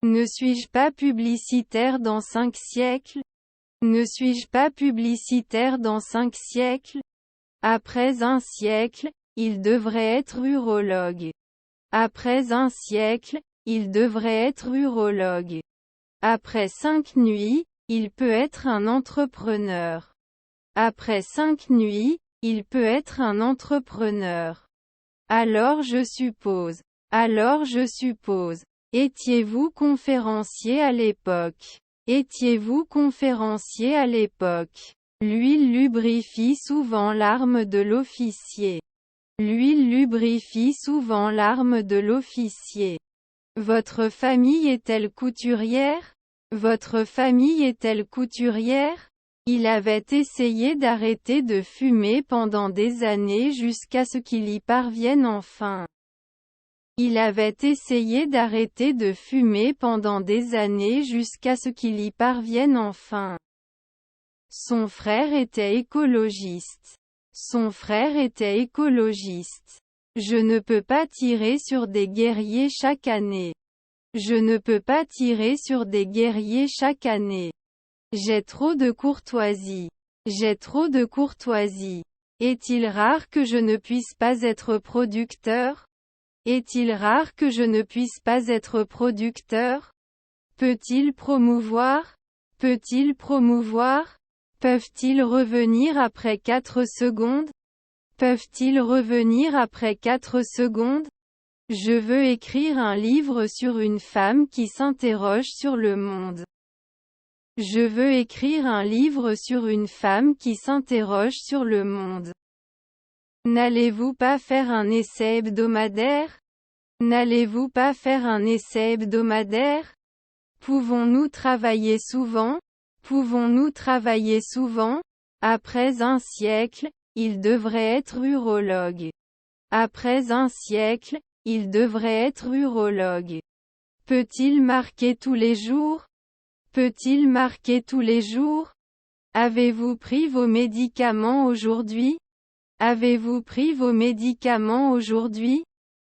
Ne suis-je pas publicitaire dans 5 siècles? Ne suis-je pas publicitaire dans 5 siècles? Après un siècle, il devrait être urologue. Après un siècle, il devrait être urologue. Après 5 nuits, il peut être un entrepreneur. Après 5 nuits, il peut être un entrepreneur. Alors je suppose. Étiez-vous conférencier à l'époque? Étiez-vous conférencier à l'époque? L'huile lubrifie souvent l'arme de l'officier. L'huile lubrifie souvent l'arme de l'officier. Votre famille est-elle couturière? Votre famille est-elle couturière? Il avait essayé d'arrêter de fumer pendant des années jusqu'à ce qu'il y parvienne enfin. Il avait essayé d'arrêter de fumer pendant des années jusqu'à ce qu'il y parvienne enfin. Son frère était écologiste. Son frère était écologiste. Je ne peux pas tirer sur des guerriers chaque année. Je ne peux pas tirer sur des guerriers chaque année. J'ai trop de courtoisie. J'ai trop de courtoisie. Est-il rare que je ne puisse pas être producteur? Est-il rare que je ne puisse pas être producteur? Peut-il promouvoir? Peut-il promouvoir? Peuvent-ils revenir après 4 secondes? Peuvent-ils revenir après 4 secondes? Je veux écrire un livre sur une femme qui s'interroge sur le monde. Je veux écrire un livre sur une femme qui s'interroge sur le monde. N'allez-vous pas faire un essai hebdomadaire? N'allez-vous pas faire un essai hebdomadaire? Pouvons-nous travailler souvent? Pouvons-nous travailler souvent? Après un siècle, il devrait être urologue. Après un siècle, il devrait être urologue. Peut-il marquer tous les jours? Peut-il marquer tous les jours? Avez-vous pris vos médicaments aujourd'hui? Avez-vous pris vos médicaments aujourd'hui?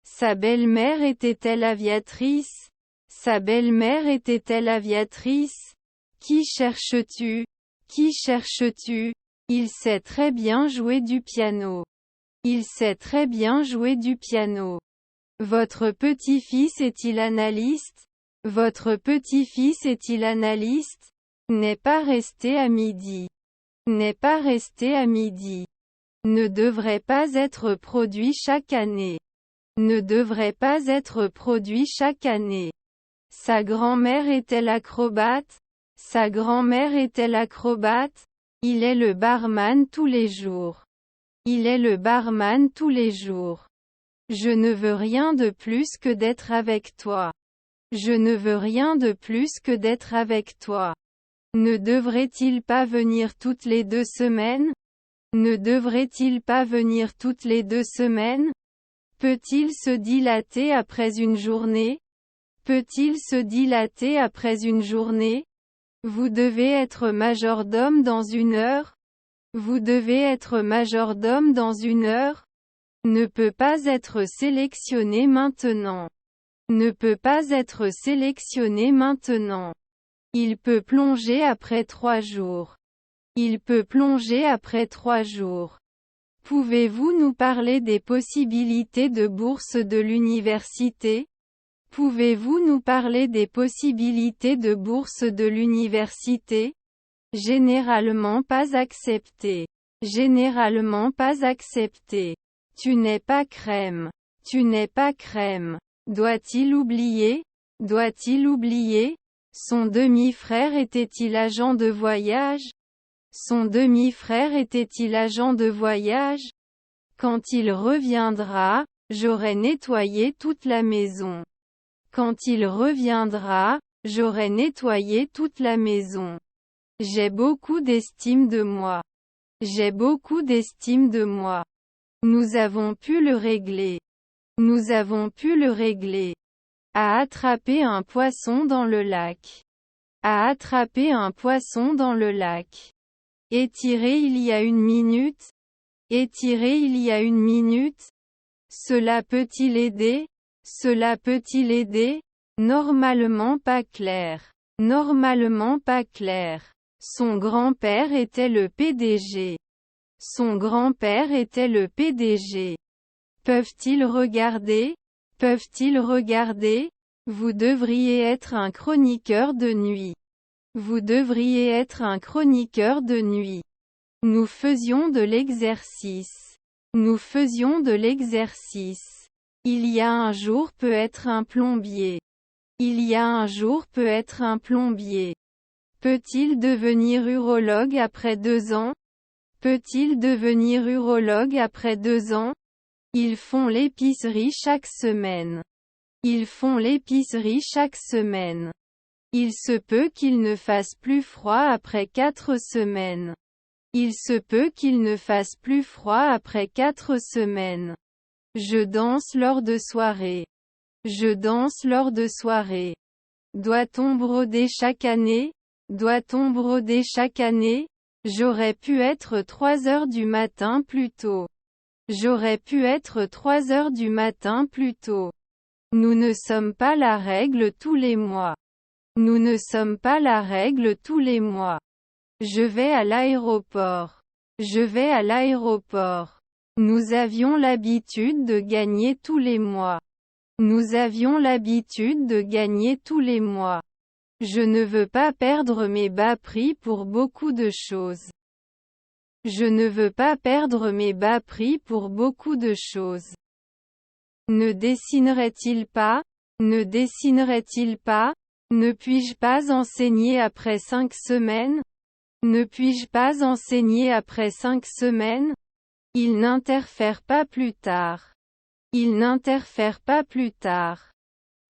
Sa belle-mère était-elle aviatrice? Sa belle-mère était-elle aviatrice? Qui cherches-tu? Qui cherches-tu? Il sait très bien jouer du piano. Il sait très bien jouer du piano. Votre petit-fils est-il analyste? Votre petit-fils est-il analyste? N'est pas resté à midi. N'est pas resté à midi. Ne devrait pas être produit chaque année. Ne devrait pas être produit chaque année. Sa grand-mère est-elle acrobate? Sa grand-mère est-elle acrobate? Il est le barman tous les jours. Il est le barman tous les jours. Je ne veux rien de plus que d'être avec toi. Je ne veux rien de plus que d'être avec toi. Ne devrait-il pas venir toutes les 2 semaines? Ne devrait-il pas venir toutes les 2 semaines? Peut-il se dilater après une journée? Peut-il se dilater après une journée? Vous devez être majordome dans 1 heure? Vous devez être majordome dans 1 heure? Ne peut pas être sélectionné maintenant. Ne peut pas être sélectionné maintenant. Il peut plonger après 3 jours. Il peut plonger après 3 jours. Pouvez-vous nous parler des possibilités de bourse de l'université? Pouvez-vous nous parler des possibilités de bourse de l'université? Généralement pas accepté. Généralement pas accepté. Tu n'es pas crème. Tu n'es pas crème. Doit-il oublier? Doit-il oublier? Son demi-frère était-il agent de voyage? Son demi-frère était-il agent de voyage? Quand il reviendra, j'aurai nettoyé toute la maison. Quand il reviendra, j'aurai nettoyé toute la maison. J'ai beaucoup d'estime de moi. J'ai beaucoup d'estime de moi. Nous avons pu le régler. Nous avons pu le régler. À attraper un poisson dans le lac. À attraper un poisson dans le lac. Étirer il y a 1 minute. Étirer il y a 1 minute. Cela peut-il aider? Cela peut-il aider? Normalement pas clair. Normalement pas clair. Son grand-père était le PDG. Son grand-père était le PDG. Peuvent-ils regarder? Peuvent-ils regarder? Vous devriez être un chroniqueur de nuit. Vous devriez être un chroniqueur de nuit. Nous faisions de l'exercice. Nous faisions de l'exercice. Il y a un jour peut être un plombier. Il y a un jour peut être un plombier. Peut-il devenir urologue après 2 ans? Peut-il devenir urologue après 2 ans? Ils font l'épicerie chaque semaine. Ils font l'épicerie chaque semaine. Il se peut qu'il ne fasse plus froid après 4 semaines. Il se peut qu'il ne fasse plus froid après 4 semaines. Je danse lors de soirées. Je danse lors de soirées. Doit-on broder chaque année? Doit-on broder chaque année? J'aurais pu être 3 heures du matin plus tôt. J'aurais pu être 3 heures du matin plus tôt. Nous ne sommes pas la règle tous les mois. Nous ne sommes pas la règle tous les mois. Je vais à l'aéroport. Je vais à l'aéroport. Nous avions l'habitude de gagner tous les mois. Nous avions l'habitude de gagner tous les mois. Je ne veux pas perdre mes bas prix pour beaucoup de choses. Je ne veux pas perdre mes bas prix pour beaucoup de choses. Ne dessinerait-il pas? Ne dessinerait-il pas? Ne puis-je pas enseigner après 5 semaines? Ne puis-je pas enseigner après 5 semaines? Il n'interfère pas plus tard. Il n'interfère pas plus tard.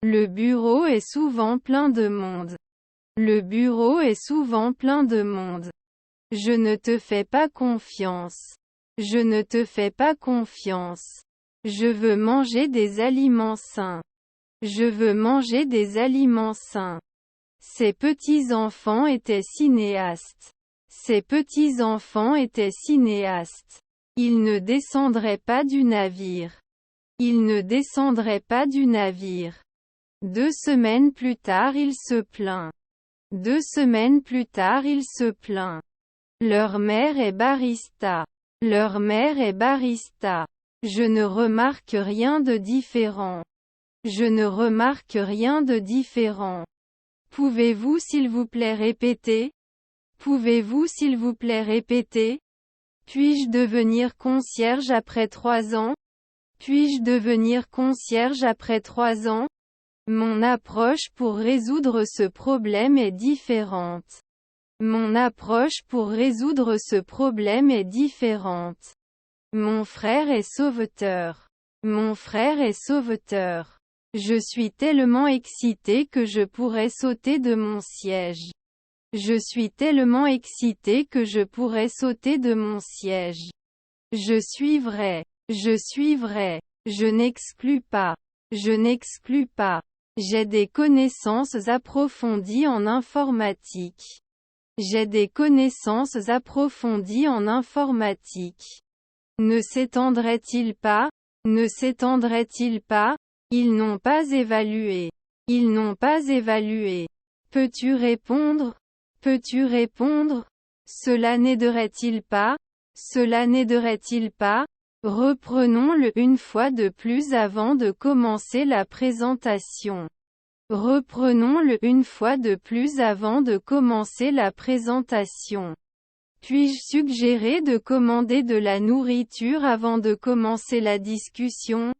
Le bureau est souvent plein de monde. Le bureau est souvent plein de monde. Je ne te fais pas confiance. Je ne te fais pas confiance. Je veux manger des aliments sains. Je veux manger des aliments sains. Ces petits-enfants étaient cinéastes. Ces petits-enfants étaient cinéastes. Ils ne descendraient pas du navire. Ils ne descendraient pas du navire. 2 semaines plus tard il se plaint. 2 semaines plus tard il se plaint. Leur mère est barista. Leur mère est barista. Je ne remarque rien de différent. Je ne remarque rien de différent. Pouvez-vous s'il vous plaît répéter? Pouvez-vous s'il vous plaît répéter? Puis-je devenir concierge après 3 ans? Puis-je devenir concierge après 3 ans? Mon approche pour résoudre ce problème est différente. Mon approche pour résoudre ce problème est différente. Mon frère est sauveteur. Mon frère est sauveteur. Je suis tellement excité que je pourrais sauter de mon siège. Je suis tellement excité que je pourrais sauter de mon siège. Je suis vrai. Je suis vrai. Je n'exclus pas. Je n'exclus pas. J'ai des connaissances approfondies en informatique. J'ai des connaissances approfondies en informatique. Ne s'étendrait-il pas? Ne s'étendrait-il pas? Ils n'ont pas évalué. Ils n'ont pas évalué. Peux-tu répondre? Peux-tu répondre? Cela n'aiderait-il pas? Cela n'aiderait-il pas? Reprenons-le une fois de plus avant de commencer la présentation. Reprenons-le une fois de plus avant de commencer la présentation. Puis-je suggérer de commander de la nourriture avant de commencer la discussion?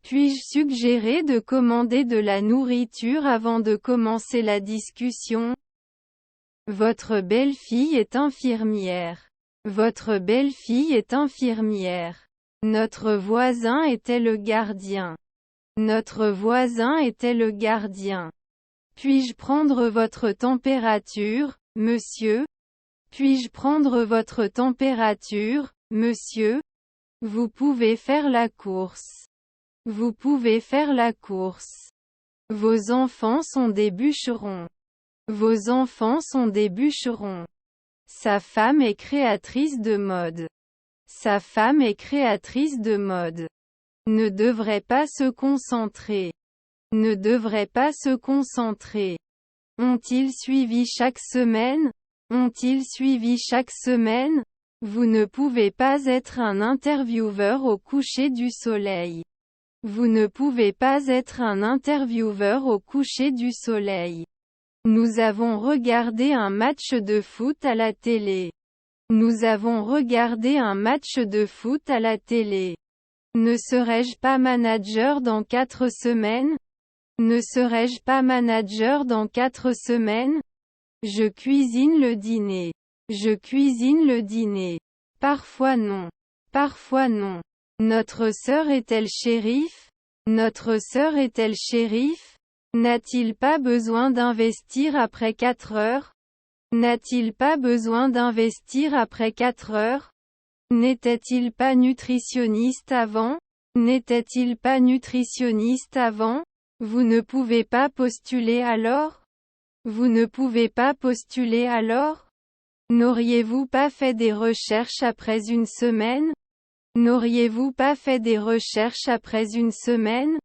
Puis-je suggérer de commander de la nourriture avant de commencer la discussion? Votre belle-fille est infirmière. Votre belle-fille est infirmière. Notre voisin était le gardien. Notre voisin était le gardien. Puis-je prendre votre température, monsieur? Puis-je prendre votre température, monsieur? Vous pouvez faire la course. Vous pouvez faire la course. Vos enfants sont des bûcherons. Vos enfants sont des bûcherons. Sa femme est créatrice de mode. Sa femme est créatrice de mode. Ne devrait pas se concentrer. Ne devraient pas se concentrer. Ont-ils suivi chaque semaine? Ont-ils suivi chaque semaine? Vous ne pouvez pas être un intervieweur au coucher du soleil. Vous ne pouvez pas être un intervieweur au coucher du soleil. Nous avons regardé un match de foot à la télé. Nous avons regardé un match de foot à la télé. Ne serai-je pas manager dans 4 semaines? Ne serai-je pas manager dans 4 semaines? Je cuisine le dîner. Je cuisine le dîner. Parfois non. Parfois non. Notre sœur est-elle shérif? Notre sœur est-elle shérif? N'a-t-il pas besoin d'investir après 4 heures? N'a-t-il pas besoin d'investir après 4 heures? N'était-il pas nutritionniste avant? N'était-il pas nutritionniste avant? Vous ne pouvez pas postuler alors? Vous ne pouvez pas postuler alors? N'auriez-vous pas fait des recherches après une semaine? N'auriez-vous pas fait des recherches après une semaine?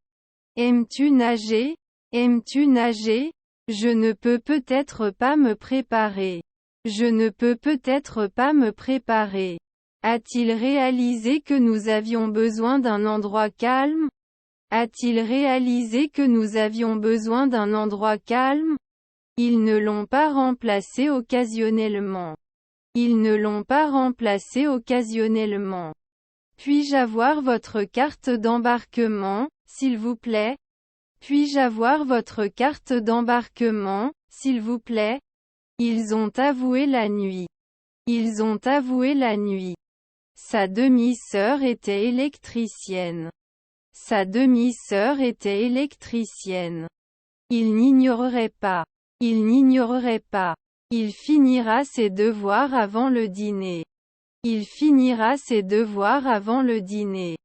Aimes-tu nager? Aimes-tu nager? Je ne peux peut-être pas me préparer. Je ne peux peut-être pas me préparer. A-t-il réalisé que nous avions besoin d'un endroit calme? A-t-il réalisé que nous avions besoin d'un endroit calme? Ils ne l'ont pas remplacé occasionnellement. Ils ne l'ont pas remplacé occasionnellement. Puis-je avoir votre carte d'embarquement, s'il vous plaît? Puis-je avoir votre carte d'embarquement, s'il vous plaît? Ils ont avoué la nuit. Ils ont avoué la nuit. Sa demi-sœur était électricienne. Sa demi-sœur était électricienne. Il n'ignorerait pas. Il n'ignorerait pas. Il finira ses devoirs avant le dîner. Il finira ses devoirs avant le dîner.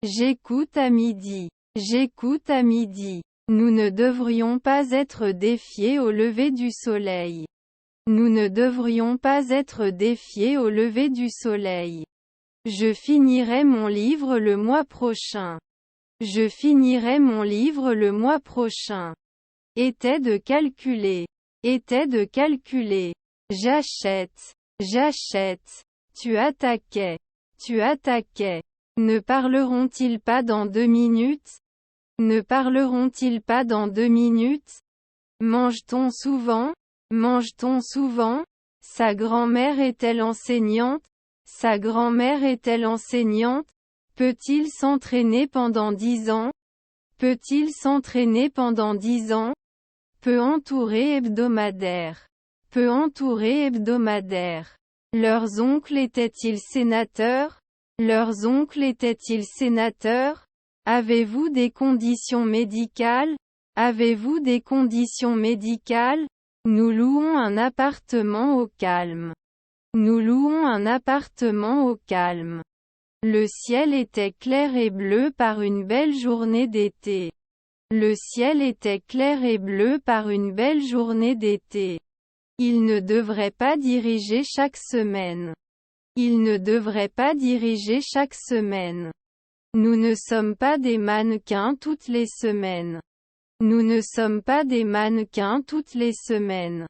J'écoute à midi. J'écoute à midi. Nous ne devrions pas être défiés au lever du soleil. Nous ne devrions pas être défiés au lever du soleil. Je finirai mon livre le mois prochain. Je finirai mon livre le mois prochain. Était de calculer. Était de calculer. J'achète. J'achète. Tu attaquais. Tu attaquais. Ne parleront-ils pas dans 2 minutes? Ne parleront-ils pas dans 2 minutes? Mange-t-on souvent? Mange-t-on souvent? Sa grand-mère est-elle enseignante? Sa grand-mère est-elle enseignante? Peut-il s'entraîner pendant 10 ans? Peut-il s'entraîner pendant 10 ans? Peut entourer hebdomadaire. Peut entourer hebdomadaire. Leurs oncles étaient-ils sénateurs? Leurs oncles étaient-ils sénateurs? Avez-vous des conditions médicales? Avez-vous des conditions médicales? Nous louons un appartement au calme. Nous louons un appartement au calme. Le ciel était clair et bleu par une belle journée d'été. Le ciel était clair et bleu par une belle journée d'été. Il ne devrait pas diriger chaque semaine. Il ne devrait pas diriger chaque semaine. Nous ne sommes pas des mannequins toutes les semaines. Nous ne sommes pas des mannequins toutes les semaines.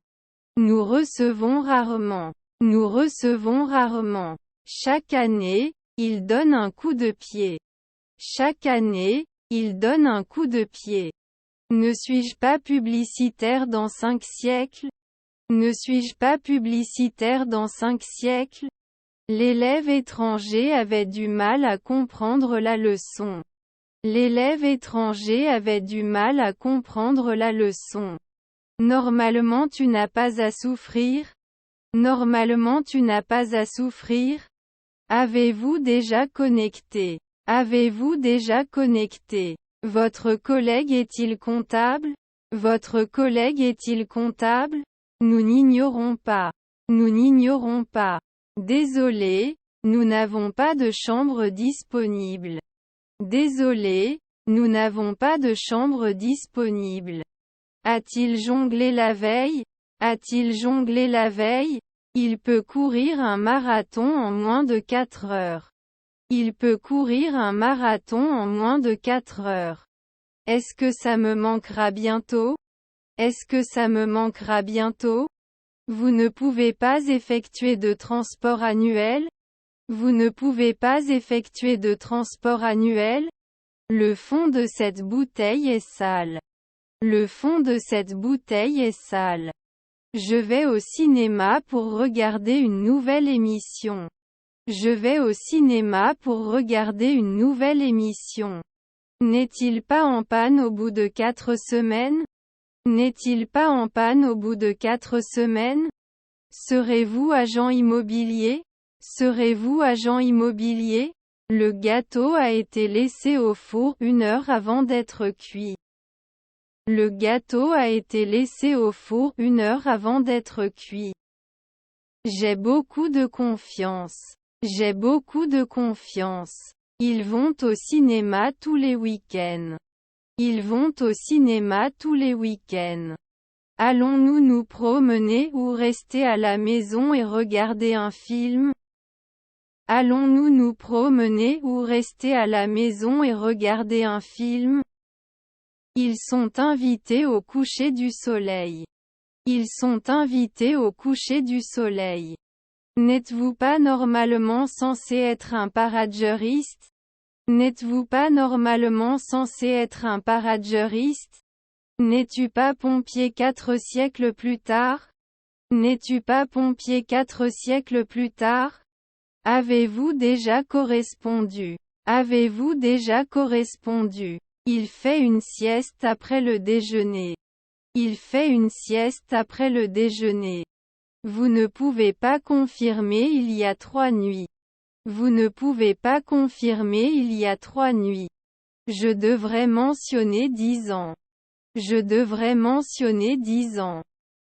Nous recevons rarement. Nous recevons rarement. Chaque année, il donne un coup de pied. Chaque année, il donne un coup de pied. Ne suis-je pas publicitaire dans 5 siècles? Ne suis-je pas publicitaire dans 5 siècles? L'élève étranger avait du mal à comprendre la leçon. L'élève étranger avait du mal à comprendre la leçon. Normalement tu n'as pas à souffrir. Normalement tu n'as pas à souffrir. Avez-vous déjà connecté? Avez-vous déjà connecté? Votre collègue est-il comptable? Votre collègue est-il comptable? Nous n'ignorons pas. Nous n'ignorons pas. Désolé, nous n'avons pas de chambre disponible. Désolé, nous n'avons pas de chambre disponible. A-t-il jonglé la veille? A-t-il jonglé la veille? Il peut courir un marathon en moins de 4 heures. Il peut courir un marathon en moins de 4 heures. Est-ce que ça me manquera bientôt? Est-ce que ça me manquera bientôt? Vous ne pouvez pas effectuer de transport annuel? Vous ne pouvez pas effectuer de transport annuel? Le fond de cette bouteille est sale. Le fond de cette bouteille est sale. Je vais au cinéma pour regarder une nouvelle émission. Je vais au cinéma pour regarder une nouvelle émission. N'est-il pas en panne au bout de 4 semaines? N'est-il pas en panne au bout de 4 semaines? Serez-vous agent immobilier? Serez-vous agent immobilier? Le gâteau a été laissé au four 1 heure avant d'être cuit. Le gâteau a été laissé au four 1 heure avant d'être cuit. J'ai beaucoup de confiance. J'ai beaucoup de confiance. Ils vont au cinéma tous les week-ends. Ils vont au cinéma tous les week-ends. Allons-nous nous promener ou rester à la maison et regarder un film? Allons-nous nous promener ou rester à la maison et regarder un film? Ils sont invités au coucher du soleil. Ils sont invités au coucher du soleil. N'êtes-vous pas normalement censé être un parageuriste? N'êtes-vous pas normalement censé être un parageuriste? N'es-tu pas pompier 4 siècles plus tard? N'es-tu pas pompier 4 siècles plus tard? Avez-vous déjà correspondu? Avez-vous déjà correspondu? Il fait une sieste après le déjeuner. Il fait une sieste après le déjeuner. Vous ne pouvez pas confirmer il y a 3 nuits. Vous ne pouvez pas confirmer il y a 3 nuits. Je devrais mentionner 10 ans. Je devrais mentionner 10 ans.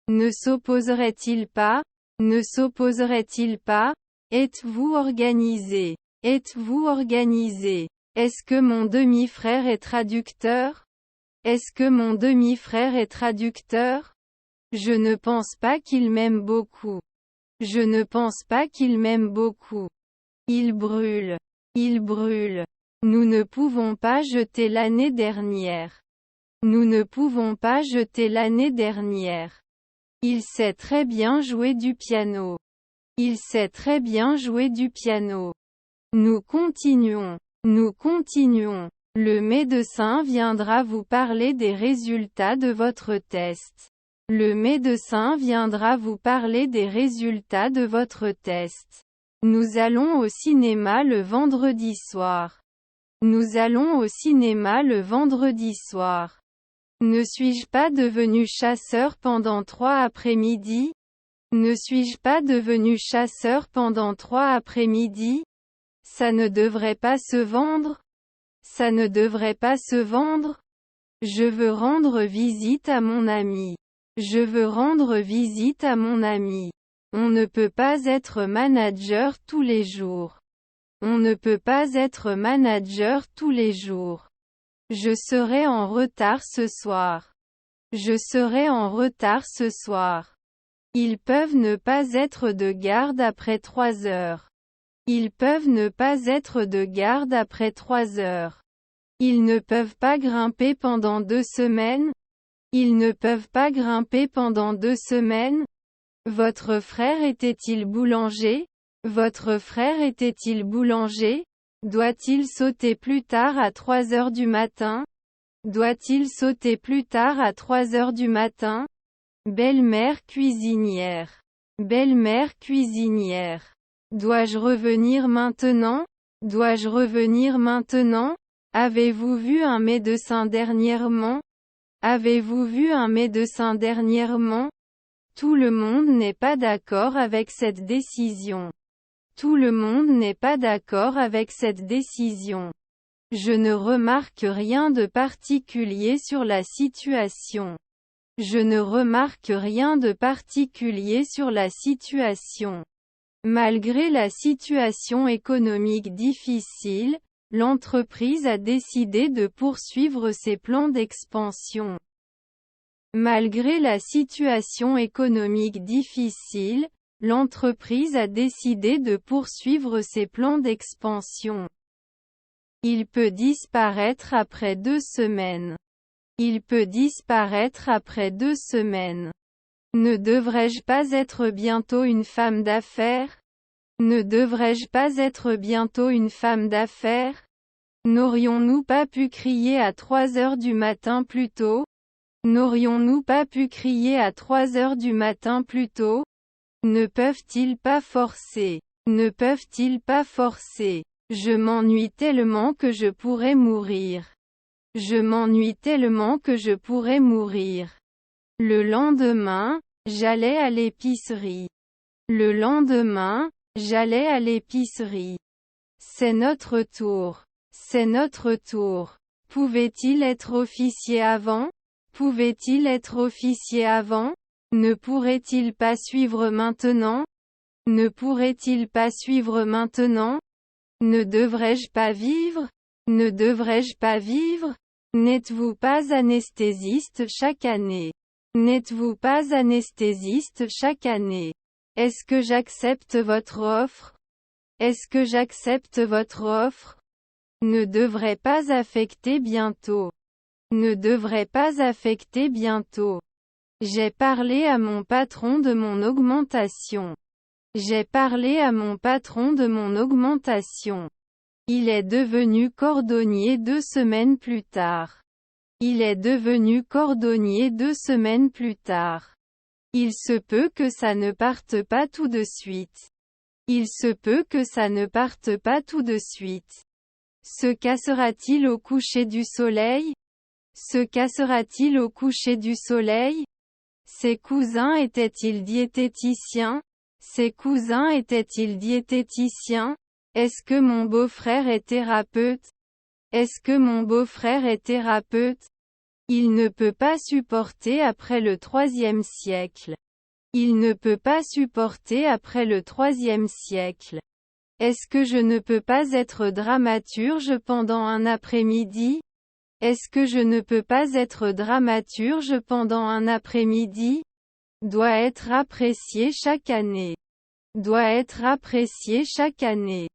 Ne s'opposerait-il pas? Ne s'opposerait-il pas? Êtes-vous organisé? Êtes-vous organisé? Est-ce que mon demi-frère est traducteur? Est-ce que mon demi-frère est traducteur? Je ne pense pas qu'il m'aime beaucoup. Je ne pense pas qu'il m'aime beaucoup. Il brûle. Il brûle. Nous ne pouvons pas jeter l'année dernière. Nous ne pouvons pas jeter l'année dernière. Il sait très bien jouer du piano. Il sait très bien jouer du piano. Nous continuons. Nous continuons. Le médecin viendra vous parler des résultats de votre test. Le médecin viendra vous parler des résultats de votre test. Nous allons au cinéma le vendredi soir. Nous allons au cinéma le vendredi soir. Ne suis-je pas devenu chasseur pendant 3 après-midi? Ne suis-je pas devenu chasseur pendant 3 après-midi? Ça ne devrait pas se vendre? Ça ne devrait pas se vendre? Je veux rendre visite à mon ami. Je veux rendre visite à mon ami. On ne peut pas être manager tous les jours. On ne peut pas être manager tous les jours. Je serai en retard ce soir. Je serai en retard ce soir. Ils peuvent ne pas être de garde après 3 heures. Ils peuvent ne pas être de garde après 3 heures. Ils ne peuvent pas grimper pendant 2 semaines? Ils ne peuvent pas grimper pendant 2 semaines? Votre frère était-il boulanger? Votre frère était-il boulanger? Doit-il sauter plus tard à 3 heures du matin? Doit-il sauter plus tard à 3 heures du matin? Belle-mère cuisinière. Belle-mère cuisinière. Dois-je revenir maintenant? Dois-je revenir maintenant? Avez-vous vu un médecin dernièrement? Avez-vous vu un médecin dernièrement? Tout le monde n'est pas d'accord avec cette décision. Tout le monde n'est pas d'accord avec cette décision. Je ne remarque rien de particulier sur la situation. Je ne remarque rien de particulier sur la situation. Malgré la situation économique difficile, l'entreprise a décidé de poursuivre ses plans d'expansion. Malgré la situation économique difficile, l'entreprise a décidé de poursuivre ses plans d'expansion. Il peut disparaître après 2 semaines. Il peut disparaître après 2 semaines. Ne devrais-je pas être bientôt une femme d'affaires? Ne devrais-je pas être bientôt une femme d'affaires? N'aurions-nous pas pu crier à 3 heures du matin plus tôt? N'aurions-nous pas pu crier à 3 heures du matin plus tôt? Ne peuvent-ils pas forcer? Ne peuvent-ils pas forcer? Je m'ennuie tellement que je pourrais mourir. Je m'ennuie tellement que je pourrais mourir. Le lendemain, j'allais à l'épicerie. Le lendemain, j'allais à l'épicerie. C'est notre tour. C'est notre tour. Pouvait-il être officier avant? Pouvait-il être officier avant? Ne pourrait-il pas suivre maintenant? Ne pourrait-il pas suivre maintenant? Ne devrais-je pas vivre? Ne devrais-je pas vivre? N'êtes-vous pas anesthésiste chaque année? N'êtes-vous pas anesthésiste chaque année? Est-ce que j'accepte votre offre? Est-ce que j'accepte votre offre? Ne devrait pas affecter bientôt. Ne devrait pas affecter bientôt. J'ai parlé à mon patron de mon augmentation. J'ai parlé à mon patron de mon augmentation. Il est devenu cordonnier 2 semaines plus tard. Il est devenu cordonnier 2 semaines plus tard. Il se peut que ça ne parte pas tout de suite. Il se peut que ça ne parte pas tout de suite. Se cassera-t-il au coucher du soleil? Se cassera-t-il au coucher du soleil? Ses cousins étaient-ils diététiciens? Ses cousins étaient-ils diététiciens? Est-ce que mon beau-frère est thérapeute? Est-ce que mon beau-frère est thérapeute? Il ne peut pas supporter après le IIIe siècle. Il ne peut pas supporter après le IIIe siècle. Est-ce que je ne peux pas être dramaturge pendant un après-midi? Est-ce que je ne peux pas être dramaturge pendant un après-midi? Doit être apprécié chaque année. Doit être apprécié chaque année.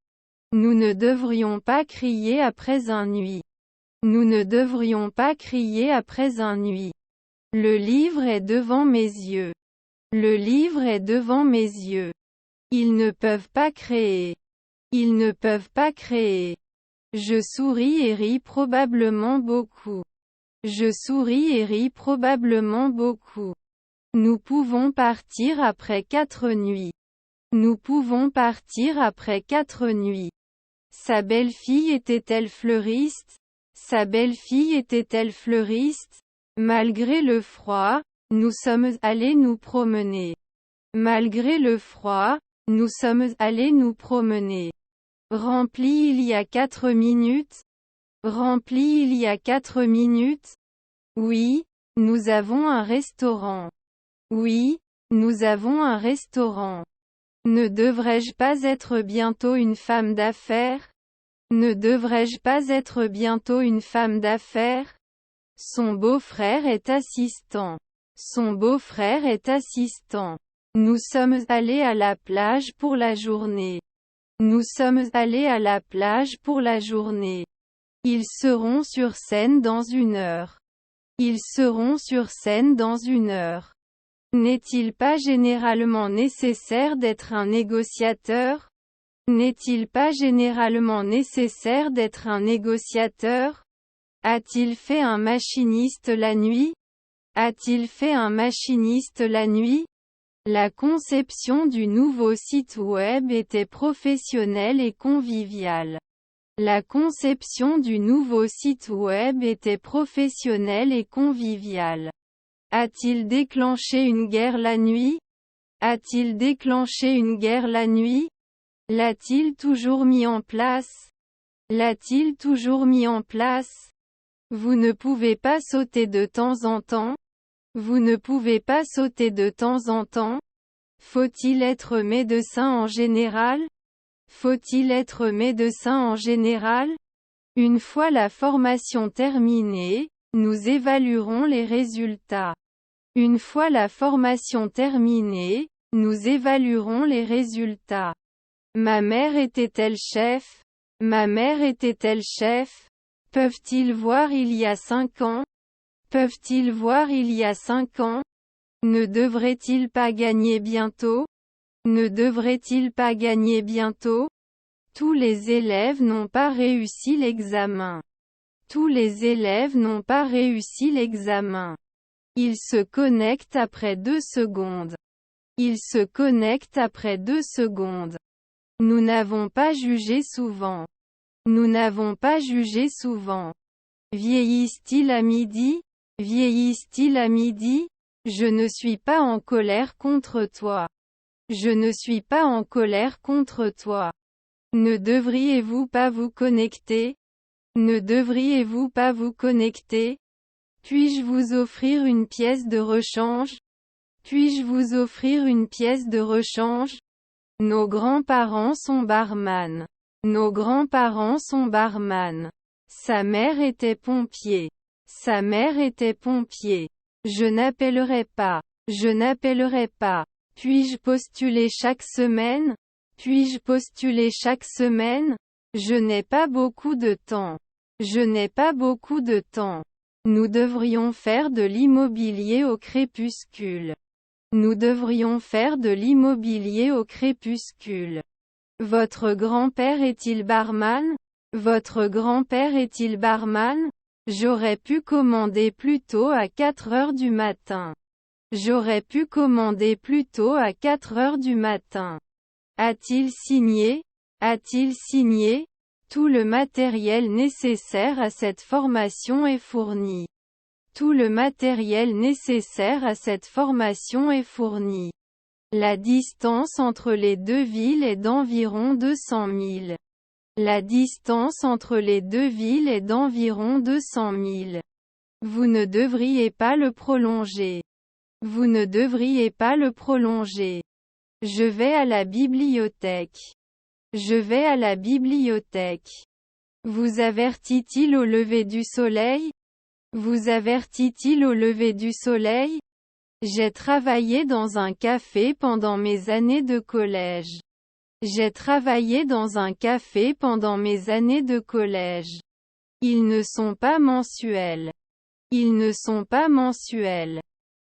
Nous ne devrions pas crier après un nuit. Nous ne devrions pas crier après un nuit. Le livre est devant mes yeux. Le livre est devant mes yeux. Ils ne peuvent pas créer. Ils ne peuvent pas créer. Je souris et ris probablement beaucoup. Je souris et ris probablement beaucoup. Nous pouvons partir après 4 nuits. Nous pouvons partir après 4 nuits. Sa belle-fille était-elle fleuriste? Sa belle-fille était-elle fleuriste? Malgré le froid, nous sommes allés nous promener. Malgré le froid, nous sommes allés nous promener. Rempli il y a 4 minutes? Rempli il y a 4 minutes? Oui, nous avons un restaurant. Oui, nous avons un restaurant. Ne devrais-je pas être bientôt une femme d'affaires? Ne devrais-je pas être bientôt une femme d'affaires? Son beau-frère est assistant. Son beau-frère est assistant. Nous sommes allés à la plage pour la journée. Nous sommes allés à la plage pour la journée. Ils seront sur scène dans 1 heure. Ils seront sur scène dans 1 heure. N'est-il pas généralement nécessaire d'être un négociateur? N'est-il pas généralement nécessaire d'être un négociateur? A-t-il fait un machiniste la nuit? A-t-il fait un machiniste la nuit? La conception du nouveau site web était professionnelle et conviviale. La conception du nouveau site web était professionnelle et conviviale. A-t-il déclenché une guerre la nuit? A-t-il déclenché une guerre la nuit? L'a-t-il toujours mis en place? L'a-t-il toujours mis en place? Vous ne pouvez pas sauter de temps en temps? Vous ne pouvez pas sauter de temps en temps? Faut-il être médecin en général? Faut-il être médecin en général? Une fois la formation terminée, nous évaluerons les résultats. Une fois la formation terminée, nous évaluerons les résultats. Ma mère était-elle chef? Ma mère était-elle chef? Peuvent-ils voir il y a 5 ans? Peuvent-ils voir il y a 5 ans? Ne devrait-il pas gagner bientôt? Ne devrait-il pas gagner bientôt? Tous les élèves n'ont pas réussi l'examen. Tous les élèves n'ont pas réussi l'examen. Il se connecte après 2 secondes. Il se connecte après 2 secondes. Nous n'avons pas jugé souvent. Nous n'avons pas jugé souvent. Vieillissent-ils à midi? Vieillissent-ils à midi? Je ne suis pas en colère contre toi. Je ne suis pas en colère contre toi. Ne devriez-vous pas vous connecter? Ne devriez-vous pas vous connecter? Puis-je vous offrir une pièce de rechange? Puis-je vous offrir une pièce de rechange? Nos grands-parents sont barman. Nos grands-parents sont barman. Sa mère était pompier. Sa mère était pompier. Je n'appellerai pas. Je n'appellerai pas. Puis-je postuler chaque semaine? Puis-je postuler chaque semaine? Je n'ai pas beaucoup de temps. Je n'ai pas beaucoup de temps. Nous devrions faire de l'immobilier au crépuscule. Nous devrions faire de l'immobilier au crépuscule. Votre grand-père est-il barman? Votre grand-père est-il barman? J'aurais pu commander plus tôt à 4 heures du matin. J'aurais pu commander plus tôt à 4 heures du matin. A-t-il signé? A-t-il signé? Tout le matériel nécessaire à cette formation est fourni. Tout le matériel nécessaire à cette formation est fourni. La distance entre les deux villes est d'environ 200 000. La distance entre les deux villes est d'environ 200 000. Vous ne devriez pas le prolonger. Vous ne devriez pas le prolonger. Je vais à la bibliothèque. Je vais à la bibliothèque. Vous avertit-il au lever du soleil? Vous avertit-il au lever du soleil? J'ai travaillé dans un café pendant mes années de collège. J'ai travaillé dans un café pendant mes années de collège. Ils ne sont pas mensuels. Ils ne sont pas mensuels.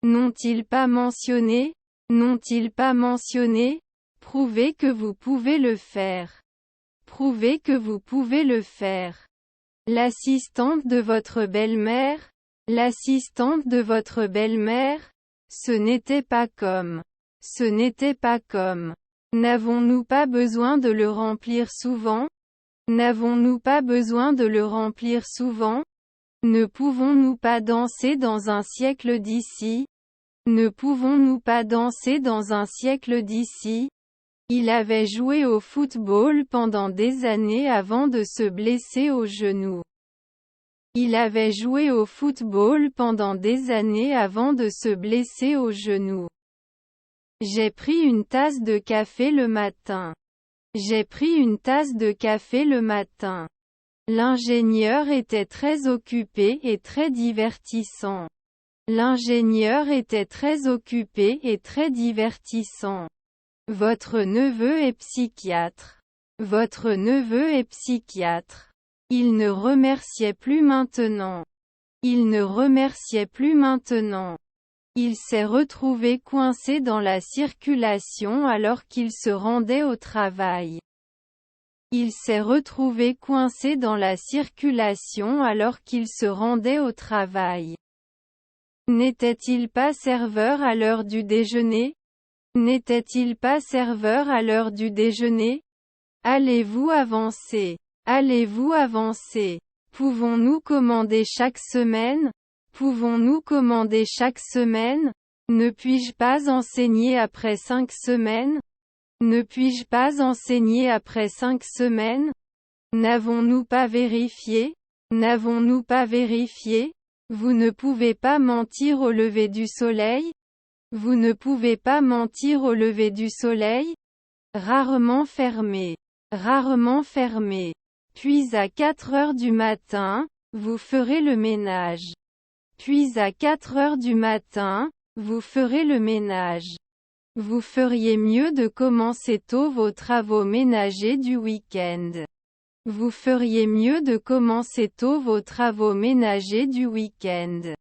N'ont-ils pas mentionné? N'ont-ils pas mentionné? Prouvez que vous pouvez le faire. Prouvez que vous pouvez le faire. L'assistante de votre belle-mère? L'assistante de votre belle-mère? Ce n'était pas comme. Ce n'était pas comme. N'avons-nous pas besoin de le remplir souvent? N'avons-nous pas besoin de le remplir souvent? Ne pouvons-nous pas danser dans un siècle d'ici? Ne pouvons-nous pas danser dans un siècle d'ici? Il avait joué au football pendant des années avant de se blesser au genou. Il avait joué au football pendant des années avant de se blesser au genou. J'ai pris une tasse de café le matin. J'ai pris une tasse de café le matin. L'ingénieur était très occupé et très divertissant. L'ingénieur était très occupé et très divertissant. Votre neveu est psychiatre. Votre neveu est psychiatre. Il ne remerciait plus maintenant. Il ne remerciait plus maintenant. Il s'est retrouvé coincé dans la circulation alors qu'il se rendait au travail. Il s'est retrouvé coincé dans la circulation alors qu'il se rendait au travail. N'était-il pas serveur à l'heure du déjeuner? N'était-il pas serveur à l'heure du déjeuner? Allez-vous avancer? Allez-vous avancer? Pouvons-nous commander chaque semaine? Pouvons-nous commander chaque semaine? Ne puis-je pas enseigner après 5 semaines? Ne puis-je pas enseigner après 5 semaines? N'avons-nous pas vérifié? N'avons-nous pas vérifié? Vous ne pouvez pas mentir au lever du soleil? Vous ne pouvez pas mentir au lever du soleil? Rarement fermé. Rarement fermé. Puis à 4 heures du matin, vous ferez le ménage. Puis à 4 heures du matin, vous ferez le ménage. Vous feriez mieux de commencer tôt vos travaux ménagers du week-end. Vous feriez mieux de commencer tôt vos travaux ménagers du week-end.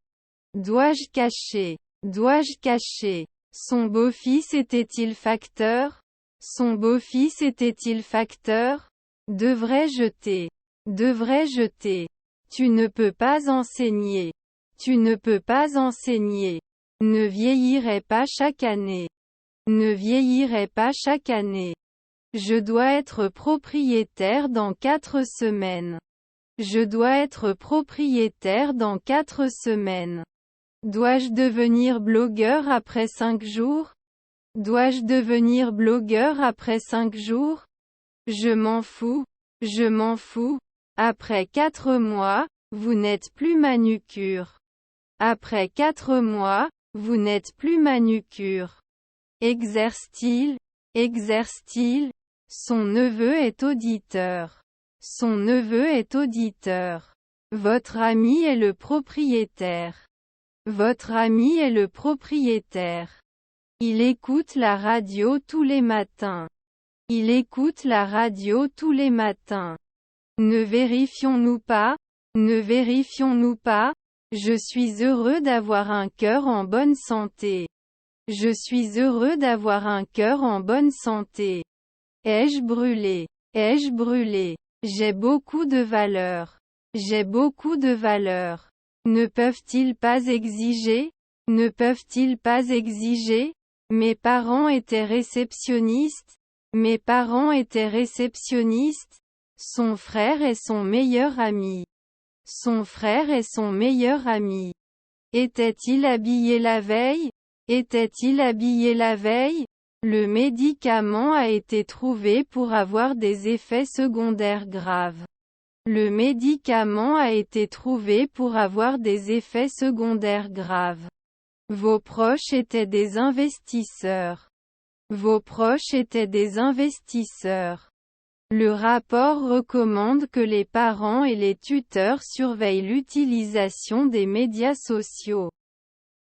Dois-je cacher? Dois-je cacher? Son beau-fils était-il facteur? Son beau-fils était-il facteur? Devrais-je jeter? Devrais-je jeter? Tu ne peux pas enseigner. Tu ne peux pas enseigner. Ne vieillirait pas chaque année. Ne vieillirait pas chaque année. Je dois être propriétaire dans 4 semaines. Je dois être propriétaire dans 4 semaines. Dois-je devenir blogueur après 5 jours? Dois-je devenir blogueur après 5 jours? Je m'en fous. Je m'en fous. Après 4 mois, vous n'êtes plus manucure. Après 4 mois, vous n'êtes plus manucure. Exerce-t-il? Exerce-t-il? Son neveu est auditeur. Son neveu est auditeur. Votre ami est le propriétaire. Votre ami est le propriétaire. Il écoute la radio tous les matins. Il écoute la radio tous les matins. Ne vérifions-nous pas? Ne vérifions-nous pas? Je suis heureux d'avoir un cœur en bonne santé. Je suis heureux d'avoir un cœur en bonne santé. Ai-je brûlé? Ai-je brûlé? J'ai beaucoup de valeur. J'ai beaucoup de valeur. Ne peuvent-ils pas exiger? Ne peuvent-ils pas exiger? Mes parents étaient réceptionnistes. Mes parents étaient réceptionnistes. Son frère est son meilleur ami. Son frère est son meilleur ami. Était-il habillé la veille? Était-il habillé la veille? Le médicament a été trouvé pour avoir des effets secondaires graves. Le médicament a été trouvé pour avoir des effets secondaires graves. Vos proches étaient des investisseurs. Vos proches étaient des investisseurs. Le rapport recommande que les parents et les tuteurs surveillent l'utilisation des médias sociaux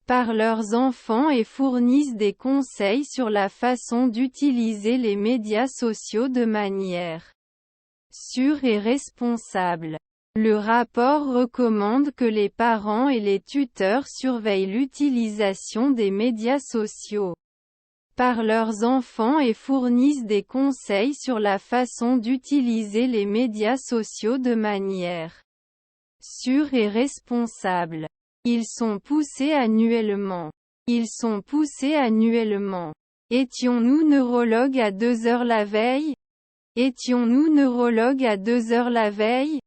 par leurs enfants et fournissent des conseils sur la façon d'utiliser les médias sociaux de manière sûre et responsable. Le rapport recommande que les parents et les tuteurs surveillent l'utilisation des médias sociaux par leurs enfants et fournissent des conseils sur la façon d'utiliser les médias sociaux de manière sûre et responsable. Ils sont poussés annuellement. Ils sont poussés annuellement. Étions-nous neurologues à 2 heures la veille? Étions-nous neurologues à 2 heures la veille?